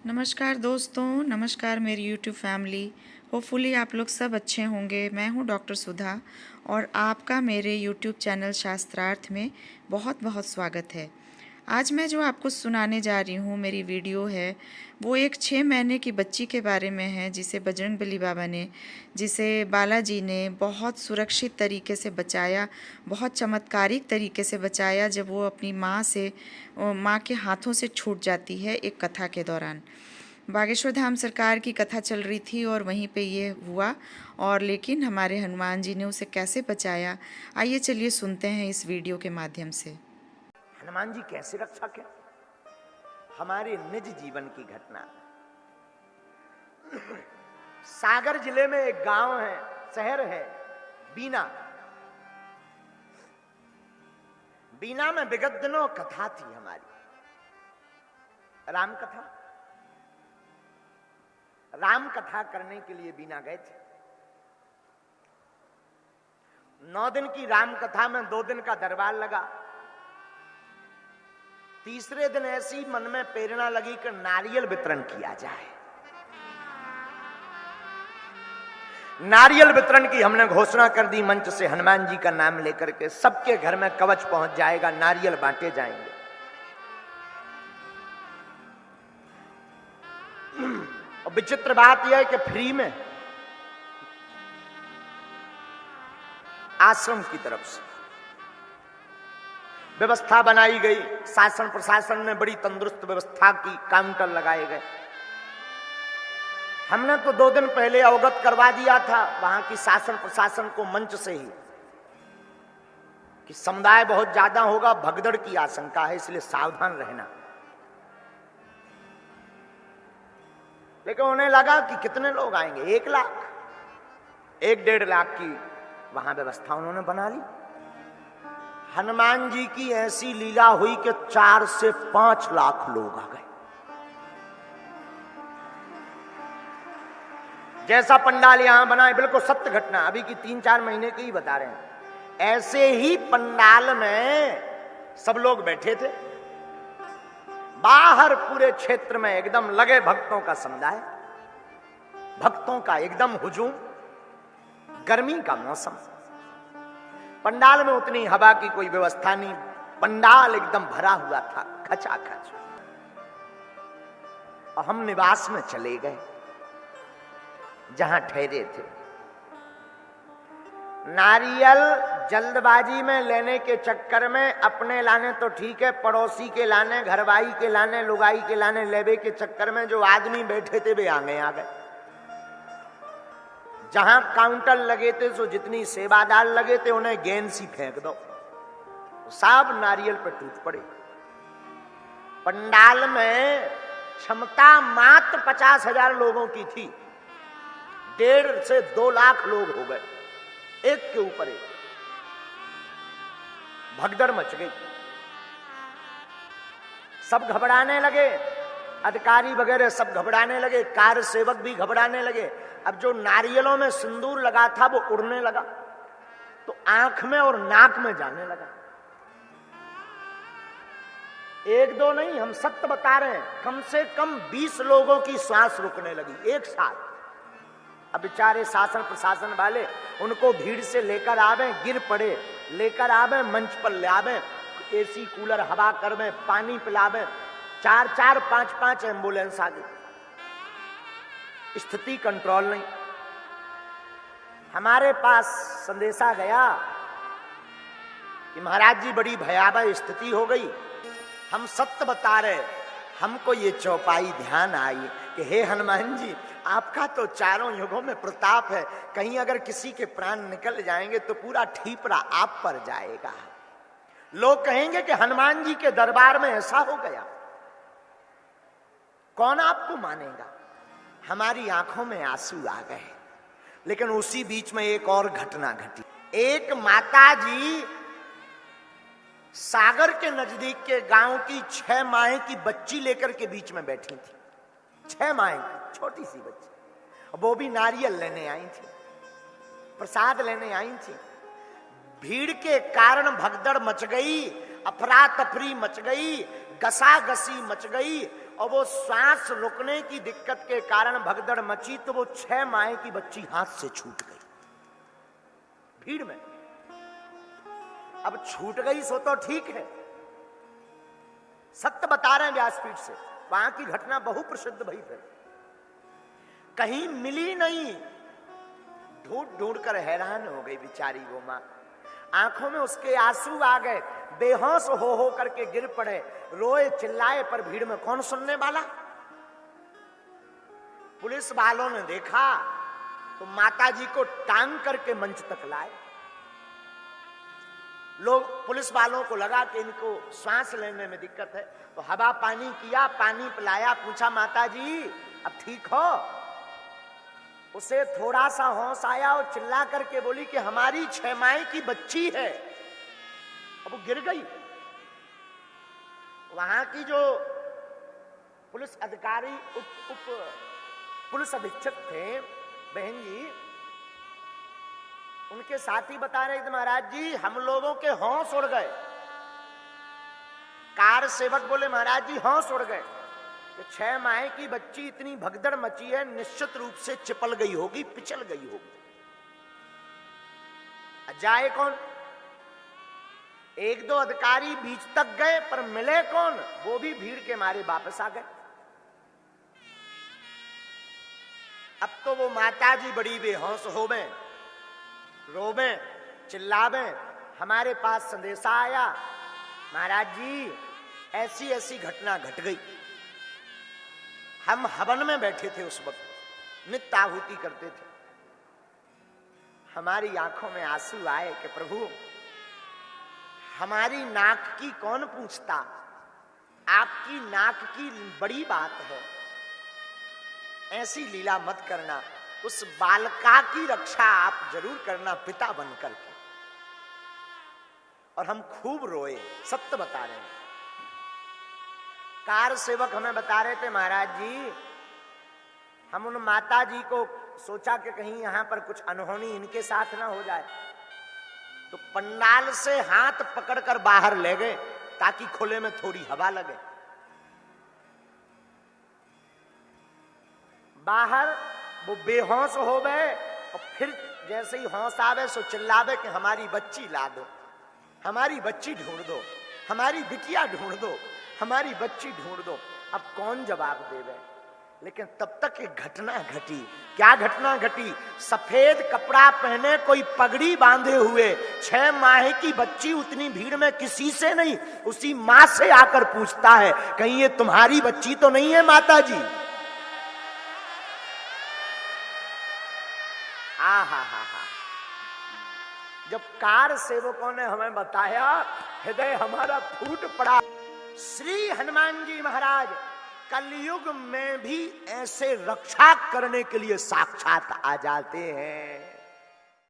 नमस्कार दोस्तों, नमस्कार मेरी यूट्यूब फैमिली। होपफुली आप लोग सब अच्छे होंगे। मैं हूं डॉक्टर सुधा और आपका मेरे यूट्यूब चैनल शास्त्रार्थ में बहुत बहुत स्वागत है। आज मैं जो आपको सुनाने जा रही हूं, मेरी वीडियो है वो एक 6 महीने की बच्ची के बारे में है, जिसे बजरंगबली बाबा ने, जिसे बालाजी ने बहुत सुरक्षित तरीके से बचाया, बहुत चमत्कारिक तरीके से बचाया जब वो अपनी माँ के हाथों से छूट जाती है एक कथा के दौरान। बागेश्वर धाम सरकार की कथा चल रही थी और वहीं पे ये हुआ, और लेकिन हमारे हनुमान जी ने उसे कैसे बचाया, आइए चलिए सुनते हैं इस वीडियो के माध्यम से। हनुमान जी कैसे रक्षक है? हमारे निज जीवन की घटना। सागर जिले में एक गांव है, शहर है बीना। बीना में विगत दिनों कथा थी हमारी, राम कथा। राम कथा करने के लिए बीना गए थे। 9 दिन की राम कथा में 2 दिन का दरबार लगा। तीसरे दिन ऐसी मन में प्रेरणा लगी कि नारियल वितरण किया जाए। नारियल वितरण की हमने घोषणा कर दी मंच से, हनुमान जी का नाम लेकर के सबके घर में कवच पहुंच जाएगा, नारियल बांटे जाएंगे। और विचित्र बात यह है कि फ्री में आश्रम की तरफ से व्यवस्था बनाई गई। शासन प्रशासन ने बड़ी तंदुरुस्त व्यवस्था की, काउंटर लगाए गए। हमने तो 2 दिन पहले अवगत करवा दिया था वहां की शासन प्रशासन को मंच से ही कि समुदाय बहुत ज्यादा होगा, भगदड़ की आशंका है, इसलिए सावधान रहना। लेकिन उन्हें लगा कि कितने लोग आएंगे, 1 लाख, 1-1.5 लाख की वहां व्यवस्था उन्होंने बना ली। हनुमान जी की ऐसी लीला हुई कि 4 से 5 लाख लोग आ गए। जैसा पंडाल यहां बना है, बिल्कुल सत्य घटना, अभी की 3-4 महीने की ही बता रहे हैं। ऐसे ही पंडाल में सब लोग बैठे थे। बाहर पूरे क्षेत्र में एकदम लगे भक्तों का समुदाय, भक्तों का एकदम हुजूम। गर्मी का मौसम, पंडाल में उतनी हवा की कोई व्यवस्था नहीं, पंडाल एकदम भरा हुआ था, खचाखच। और हम निवास में चले गए जहां ठहरे थे। नारियल जल्दबाजी में लेने के चक्कर में अपने लाने तो ठीक है, पड़ोसी के लाने, घरवाई के लाने, लुगाई के लाने लेवे के चक्कर में जो आदमी बैठे थे वे आगे आ गए। जहां काउंटर लगे थे, सो जितनी सेवादार लगे थे, उन्हें गेंद सी फेंक दो, सब नारियल पर टूट पड़े। पंडाल में क्षमता मात्र 50,000 लोगों की थी, 1.5 से 2 लाख लोग हो गए, एक के ऊपर एक। भगदड़ मच गई, सब घबराने लगे, अधिकारी वगैरह सब घबराने लगे, कार्य सेवक भी घबराने लगे। अब जो नारियलों में सिंदूर लगा था वो उड़ने लगा, तो आंख में और नाक में जाने लगा। 1-2 नहीं, हम सत्य बता रहे हैं, कम से कम 20 लोगों की सांस रुकने लगी एक साथ। अब बेचारे शासन प्रशासन वाले उनको भीड़ से लेकर आवे, गिर पड़े, लेकर आवे, मंच पर ले आवे, एसी कूलर हवा करवे, पानी पिलावे, 4-4, 5-5 एम्बुलेंस आ गई। स्थिति कंट्रोल नहीं। हमारे पास संदेशा गया कि महाराज जी बड़ी भयावह स्थिति हो गई। हम सत्य बता रहे, हमको ये चौपाई ध्यान आई कि हे हनुमान जी, आपका तो चारों युगों में प्रताप है, कहीं अगर किसी के प्राण निकल जाएंगे तो पूरा ठीपरा आप पर जाएगा। लोग कहेंगे कि हनुमान जी के दरबार में ऐसा हो गया, कौन आपको मानेगा। हमारी आंखों में आंसू आ गए। लेकिन उसी बीच में एक और घटना घटी। एक माता जी सागर के नजदीक के गांव की 6 माह की बच्ची लेकर के बीच में बैठी थी। 6 माह की छोटी सी बच्ची, वो भी नारियल लेने आई थी, प्रसाद लेने आई थी। भीड़ के कारण भगदड़ मच गई, अफरा तफरी मच गई, गसा गसी मच गई। और वो सांस रुकने की दिक्कत के कारण भगदड़ मची तो वो 6 माह की बच्ची हाथ से छूट गई भीड़ में। अब छूट गई सो तो ठीक है, सत्य बता रहे हैं व्यासपीठ से, वहां की घटना बहु प्रसिद्ध भई फिर कहीं मिली नहीं, ढूंढ ढूंढ कर हैरान हो गई बेचारी वो मां। आंखों में उसके आंसू आ गए, बेहोश हो करके गिर पड़े, रोए चिल्लाए, पर भीड़ में कौन सुनने वाला। पुलिस वालों ने देखा तो माता जी को टांग करके मंच तक लाए। लोग पुलिस वालों को लगा कि इनको सांस लेने में दिक्कत है, तो हवा पानी किया, पानी पिलाया, पूछा माता जी अब ठीक हो। उसे थोड़ा सा होश आया और चिल्ला करके बोली कि हमारी 6 माह की बच्ची है। अब वो गिर गई। वहां की जो पुलिस अधिकारी उप पुलिस अधीक्षक थे बहन जी, उनके साथी बता रहे थे महाराज जी हम लोगों के होश उड़ गए। कार सेवक बोले महाराज जी होश उड़ गए, तो 6 माह की बच्ची इतनी भगदड़ मची है, निश्चित रूप से चिपल गई होगी, पिछल गई होगी। जाए कौन? 1-2 अधिकारी बीच तक गए पर मिले कौन, वो भी भीड़ के मारे वापस आ गए। अब तो वो माता जी बड़ी बेहोश हो गए, रोवे चिल्लावे। हमारे पास संदेशा आया महाराज जी ऐसी ऐसी घटना घट गई। हम हवन में बैठे थे उस वक्त, नित्य आहुति करते थे। हमारी आंखों में आंसू आए कि प्रभु हमारी नाक की कौन पूछता, आपकी नाक की बड़ी बात है, ऐसी लीला मत करना, उस बालका की रक्षा आप जरूर करना पिता बनकर के। और हम खूब रोए, सत्य बता रहे हैं। कार सेवक हमें बता रहे थे महाराज जी हम उन माता जी को सोचा कि कहीं यहां पर कुछ अनहोनी इनके साथ ना हो जाए, तो पंडाल से हाथ पकड़कर बाहर ले गए ताकि खुले में थोड़ी हवा लगे। बाहर वो बेहोश हो गए और फिर जैसे ही होश आवे सो चिल्लावे कि हमारी बच्ची ला दो, हमारी बच्ची ढूंढ दो, हमारी बिटिया ढूंढ दो, हमारी बच्ची ढूंढ दो। अब कौन जवाब देवे? लेकिन तब तक एक घटना घटी। क्या घटना घटी? सफेद कपड़ा पहने कोई पगड़ी बांधे हुए 6 माह की बच्ची उतनी भीड़ में किसी से नहीं, उसी मां से आकर पूछता है कहीं ये तुम्हारी बच्ची तो नहीं है माता जी? जब कार सेवकों ने हमें बताया हृदय हमारा फूट पड़ा। श्री हनुमान जी महाराज कलयुग में भी ऐसे रक्षा करने के लिए साक्षात आ जाते हैं।